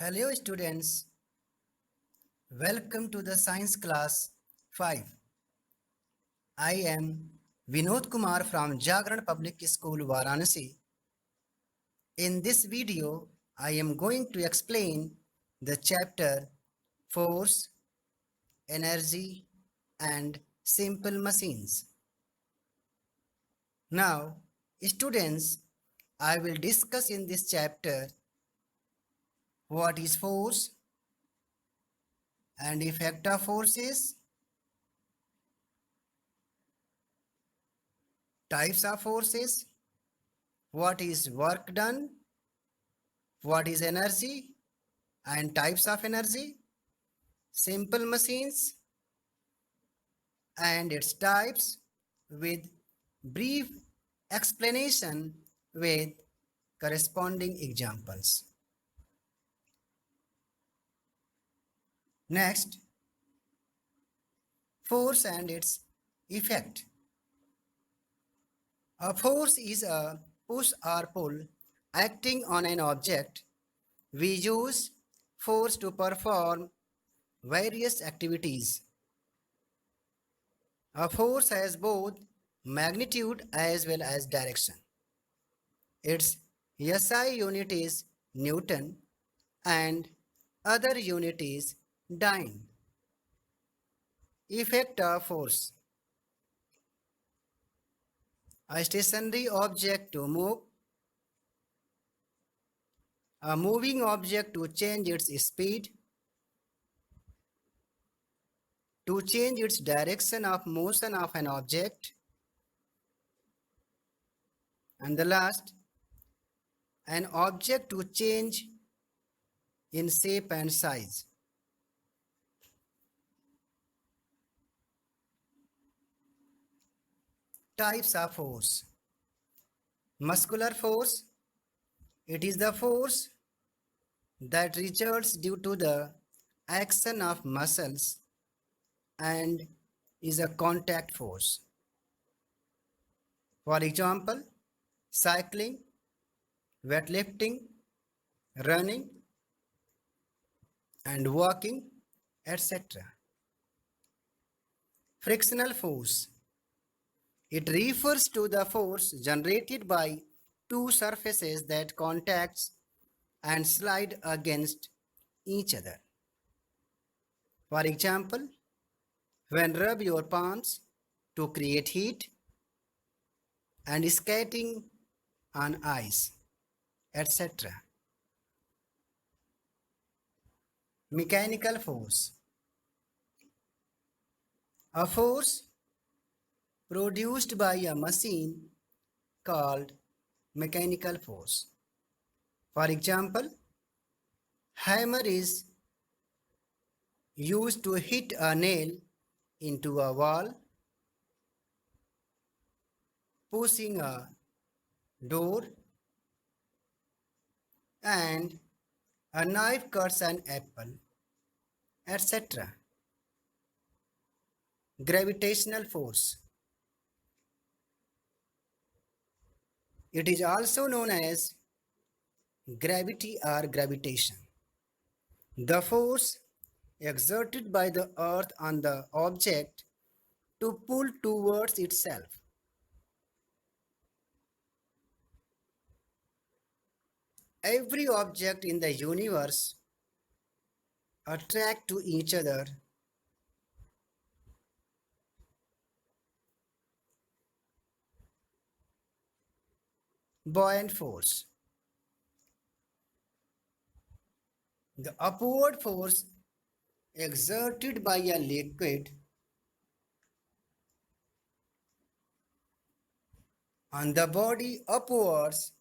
Hello students, welcome to the science class 5. I am Vinod Kumar from Jagran Public School Varanasi. In this video, I am going to explain the chapter Force, Energy and Simple Machines. Now, students, I will discuss in this chapter what is force and effect of forces, types of forces, what is work done, what is energy and types of energy, simple machines and its types with brief explanation with corresponding examples. Next, force and its effect. A force is a push or pull acting on an object. We use force to perform various activities. A force has both magnitude as well as direction. Its SI unit is Newton and other unit is dyne. Effect of force. A stationary object to move, a moving object to change its speed, to change its direction of motion of an object, and the last, an object to change in shape and size. Types of force. Muscular force. It is the force that results due to the action of muscles and is a contact force. For example, cycling, weightlifting, running, and walking, etc. Frictional force. It refers to the force generated by two surfaces that contacts and slide against each other. For example, when rub your palms to create heat and skating on ice, etc. Mechanical force. A force produced by a machine called mechanical force. For example, hammer is used to hit a nail into a wall, pushing a door, and a knife cuts an apple, etc. Gravitational force. It is also known as gravity or gravitation. The force exerted by the earth on the object to pull towards itself. Every object in the universe attract to each other buoyant force. The upward force exerted by a liquid on the body upwards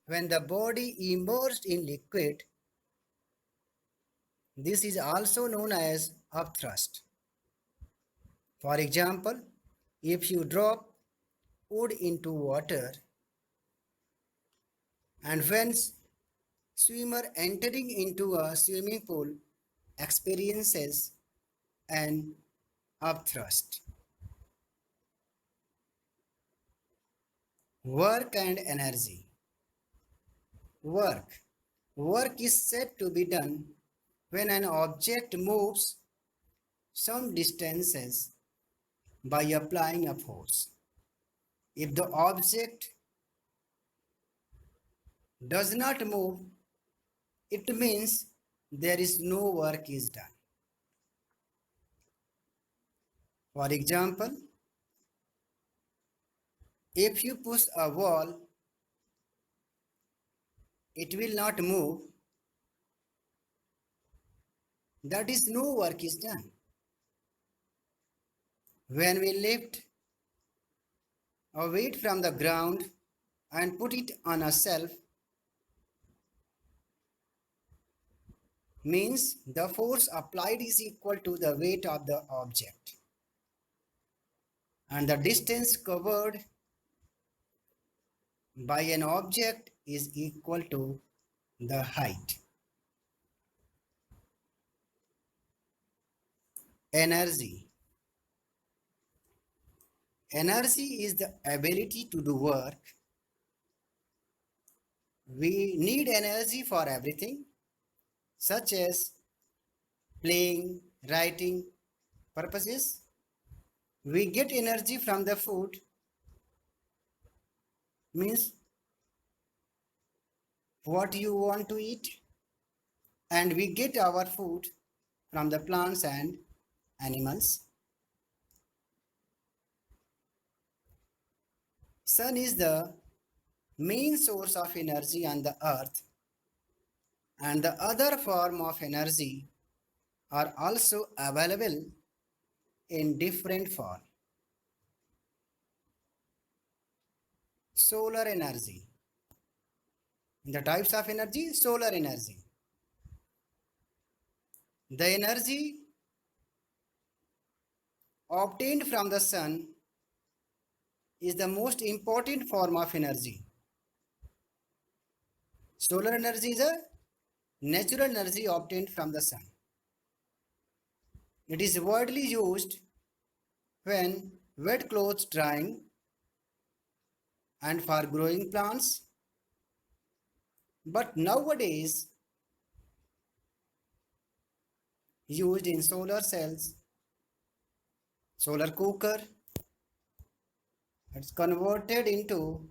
when the body immersed in liquid. This is also known as upthrust. For example, if you drop wood into water and when swimmer entering into a swimming pool experiences an upthrust. Work and energy. Work. Work is said to be done when an object moves some distances by applying a force. If the object does not move, it means there is no work is done. For example, if you push a wall, it will not move. That is no work is done. When we lift a weight from the ground and put it on a shelf, means the force applied is equal to the weight of the object and the distance covered by an object is equal to the height. Energy. Energy is the ability to do work. We need energy for everything, such as playing, writing purposes. We get energy from the food, means what you want to eat, and we get our food from the plants and animals. Sun is the main source of energy on the earth, and the other form of energy are also available in different form. Solar energy. The types of energy, solar energy. The energy obtained from the sun is the most important form of energy. Solar energy is a natural energy obtained from the sun. It is widely used when wet clothes drying and for growing plants. But nowadays used in solar cells, solar cooker, it's converted into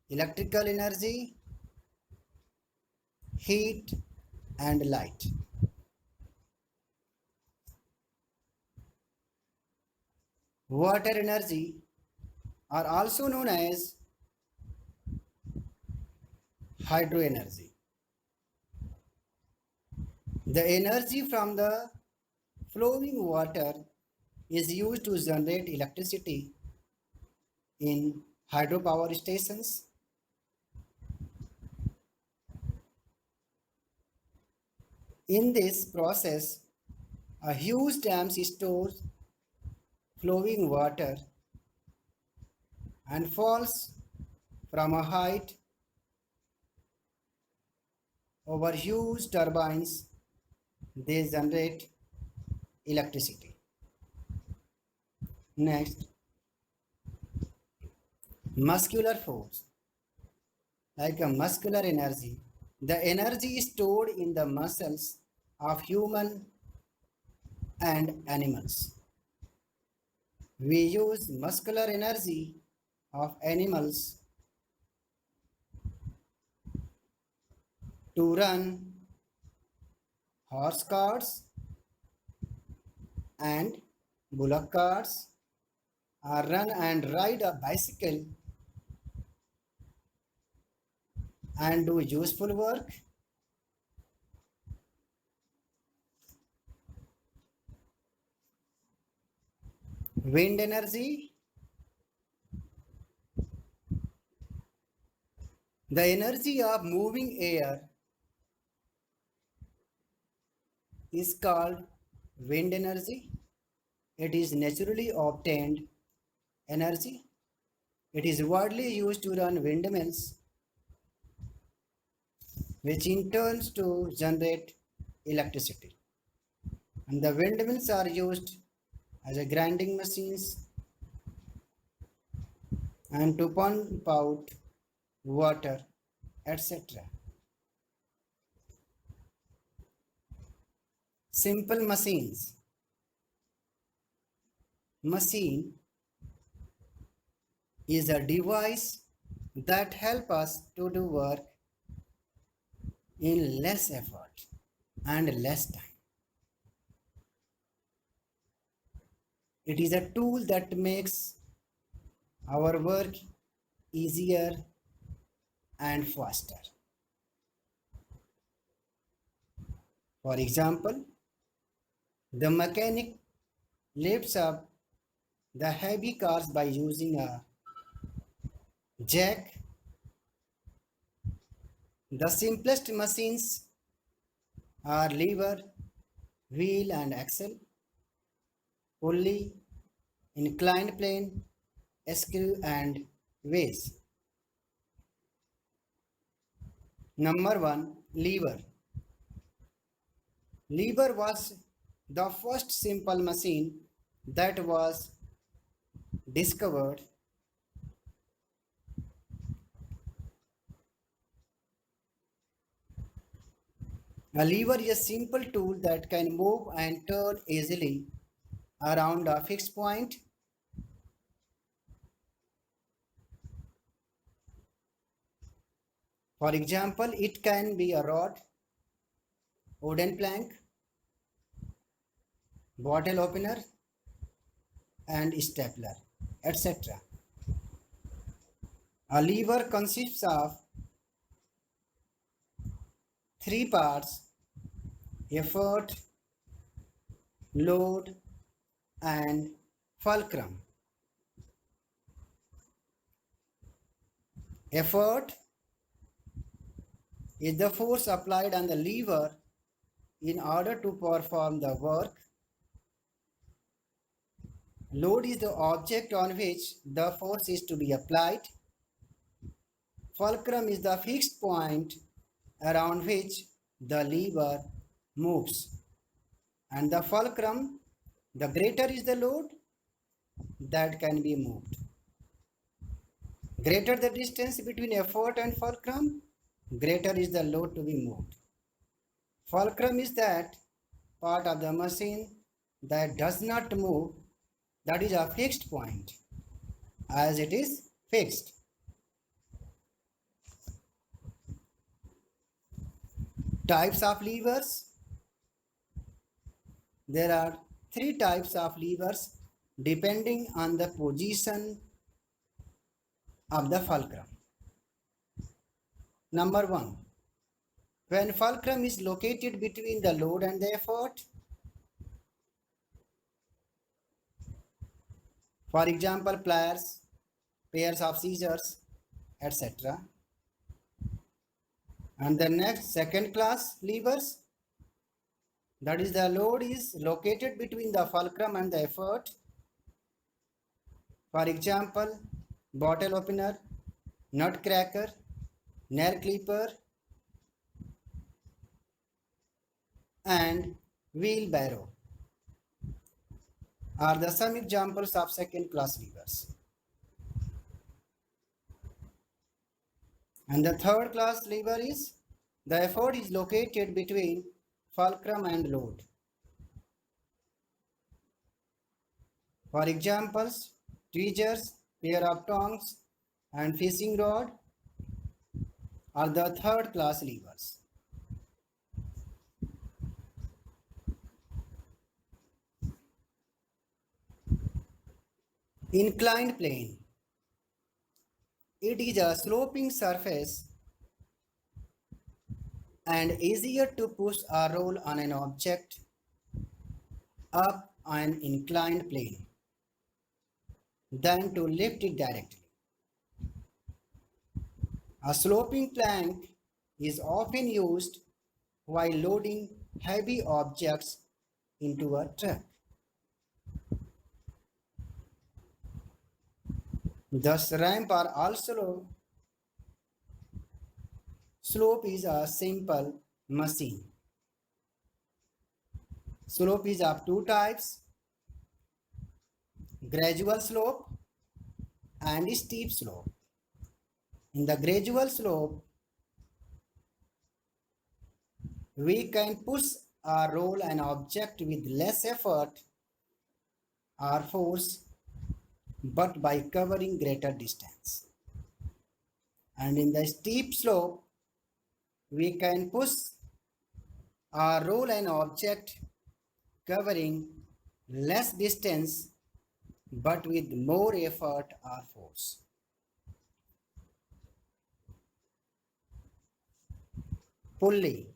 electrical energy, heat and light. Water energy are also known as hydro energy. The energy from the flowing water is used to generate electricity in hydropower stations. In this process, a huge dam stores flowing water and falls from a height over huge turbines. They generate electricity. Next, muscular force. Like a muscular energy, the energy is stored in the muscles of human and animals. We use muscular energy of animals to run horse carts and bullock carts, or run and ride a bicycle and do useful work. Wind energy. The energy of moving air is called wind energy. It is naturally obtained energy. It is widely used to run windmills, which in turn to generate electricity. And the windmills are used as a grinding machines and to pump out water, etc. Simple machines. Machine is a device that help us to do work in less effort and less time. It is a tool that makes our work easier and faster. For example, the mechanic lifts up the heavy cars by using a jack. The simplest machines are lever, wheel and axle, pulley, inclined plane, screw and weighs. Number 1. Lever. Lever was the first simple machine that was discovered. A lever is a simple tool that can move and turn easily around a fixed point. For example, it can be a rod, wooden plank, bottle opener, and stapler, etc. A lever consists of three parts: effort, load, and fulcrum. Effort is the force applied on the lever in order to perform the work. Load is the object on which the force is to be applied. Fulcrum is the fixed point around which the lever moves. And the fulcrum, the greater is the load that can be moved. Greater the distance between effort and fulcrum, greater is the load to be moved. Fulcrum is that part of the machine that does not move, that is a fixed point, as it is fixed. Types of levers. There are three types of levers depending on the position of the fulcrum. Number 1. When fulcrum is located between the load and the effort. For example, pliers, pairs of scissors, etc. And the next, second class levers, that is the load is located between the fulcrum and the effort. For example, bottle opener, nut cracker, nail clipper, and wheelbarrow are the some examples of second class levers. And the third class lever is the effort is located between fulcrum and load. For examples, tweezers, pair of tongs, and fishing rod are the third class levers. Inclined plane. It is a sloping surface and easier to push or roll on an object up an inclined plane than to lift it directly. A sloping plank is often used while loading heavy objects into a truck. Thus, ramp are also slope is a simple machine. Slope is of two types: gradual slope and steep slope. In the gradual slope, we can push or roll an object with less effort or force but by covering greater distance. And in the steep slope, we can push or roll an object covering less distance but with more effort or force. Pulley.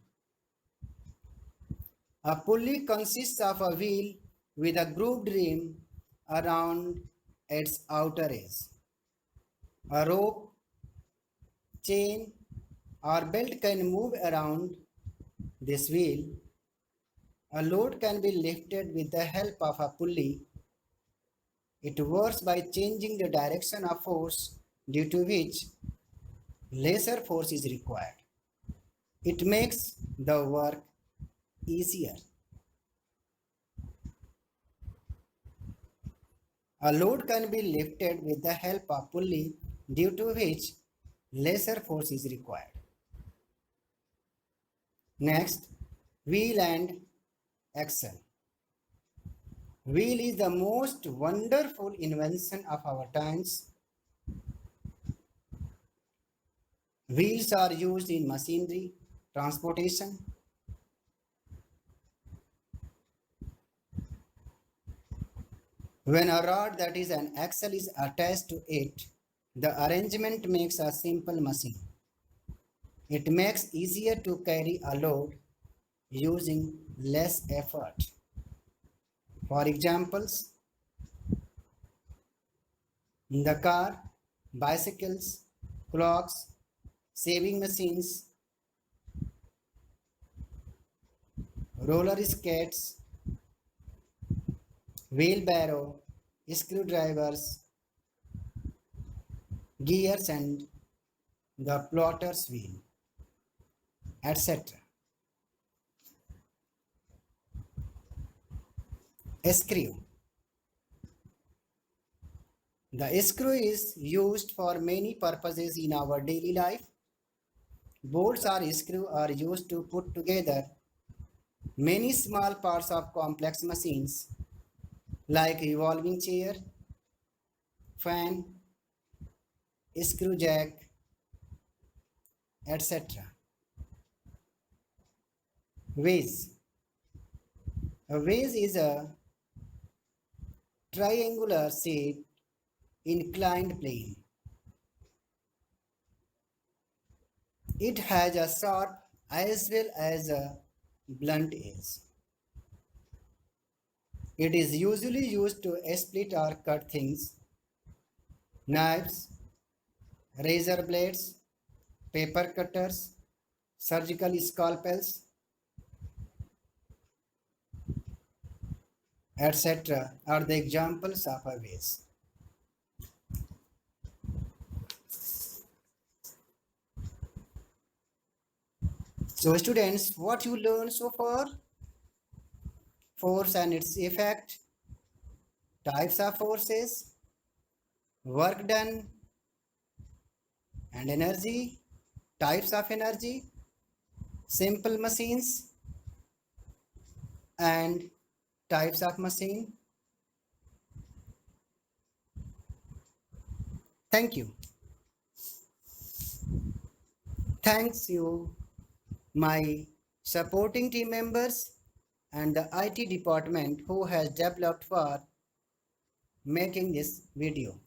A pulley consists of a wheel with a grooved rim around its outer edge. A rope, chain, or belt can move around this wheel. A load can be lifted with the help of a pulley. It works by changing the direction of force due to which lesser force is required. It makes the work easier. A load can be lifted with the help of pulley due to which lesser force is required. Next, wheel and axle. Wheel is the most wonderful invention of our times. Wheels are used in machinery, transportation. When a rod that is an axle is attached to it, the arrangement makes a simple machine. It makes easier to carry a load using less effort. For examples, in the car, bicycles, clocks, sewing machines, roller skates, wheelbarrow, screwdrivers, gears and the plotter's wheel, etc. Screw. The screw is used for many purposes in our daily life. Bolts or screws are used to put together many small parts of complex machines like revolving chair, fan, screw jack, etc. Vase. A vase is a triangular shaped inclined plane. It has a sharp as well as a blunt edge. It is usually used to split or cut things, knives, razor blades, paper cutters, surgical scalpels, etc. are the examples of a vase. So students, what you learned so far? Force and its effect, types of forces, work done and energy, types of energy, simple machines and types of machine. Thank you. Thanks you, my supporting team members and the IT department who has developed for making this video.